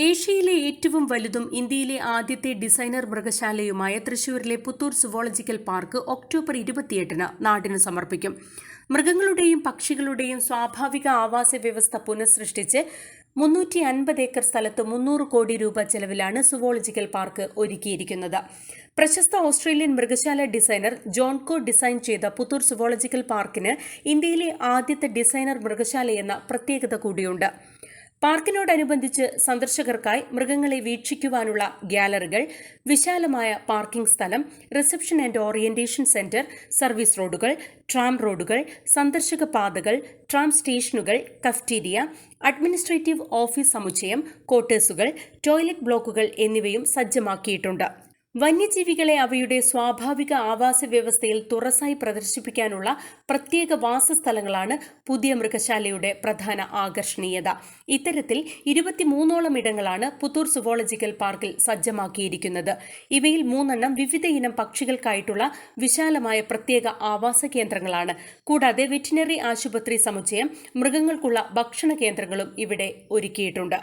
ഏഷ്യയിലെ ഏറ്റവും വലുതും ഇന്ത്യയിലെ ആദ്യത്തെ ഡിസൈനർ മൃഗശാലയുമായ തൃശൂരിലെ പുത്തൂർ സുവോളജിക്കൽ പാർക്ക് ഒക്ടോബർ 28-ന് നാടിന് സമർപ്പിക്കും. മൃഗങ്ങളുടെയും പക്ഷികളുടെയും സ്വാഭാവിക ആവാസ വ്യവസ്ഥ പുനഃസൃഷ്ടിച്ച് 350 ഏക്കർ സ്ഥലത്ത് 300 കോടി രൂപ ചെലവിലാണ് സുവോളജിക്കൽ പാർക്ക് ഒരുക്കിയിരിക്കുന്നത്. പ്രശസ്ത ഓസ്ട്രേലിയൻ മൃഗശാല ഡിസൈനർ ജോൺകോ ഡിസൈൻ ചെയ്ത പുത്തൂർ സുവോളജിക്കൽ പാർക്കിന് ഇന്ത്യയിലെ ആദ്യത്തെ ഡിസൈനർ മൃഗശാലയെന്ന പ്രത്യേകത കൂടിയുണ്ട്. പാർക്കിനോടനുബന്ധിച്ച് സന്ദർശകർക്കായി മൃഗങ്ങളെ വീക്ഷിക്കുവാനുള്ള ഗ്യാലറികൾ, വിശാലമായ പാർക്കിംഗ് സ്ഥലം, reception and orientation centre, service റോഡുകൾ, ട്രാം റോഡുകൾ, സന്ദർശക പാതകൾ, ട്രാം സ്റ്റേഷനുകൾ, കഫ്റ്റീരിയ, അഡ്മിനിസ്ട്രേറ്റീവ് ഓഫീസ് സമുച്ചയം, ക്വാർട്ടേഴ്സുകൾ, ടോയ്ലറ്റ് ബ്ലോക്കുകൾ എന്നിവയും സജ്ജമാക്കിയിട്ടുണ്ട്. വന്യജീവികളെ അവയുടെ സ്വാഭാവിക ആവാസ വ്യവസ്ഥയിൽ തുറസായി പ്രദർശിപ്പിക്കാനുള്ള പ്രത്യേക വാസസ്ഥലങ്ങളാണ് പുതിയ മൃഗശാലയുടെ പ്രധാന ആകർഷണീയത. ഇത്തരത്തിൽ 23ഓളം ഇടങ്ങളാണ് പുത്തൂർ സുവോളജിക്കൽ പാർക്കിൽ സജ്ജമാക്കിയിരിക്കുന്നത്. ഇവയിൽ 3 വിവിധ ഇനം പക്ഷികൾക്കായിട്ടുള്ള വിശാലമായ പ്രത്യേക ആവാസ കേന്ദ്രങ്ങളാണ്. കൂടാതെ വെറ്റിനറി ആശുപത്രി സമുച്ചയം, മൃഗങ്ങൾക്കുള്ള ഭക്ഷണ കേന്ദ്രങ്ങളും ഇവിടെ ഒരുക്കിയിട്ടുണ്ട്.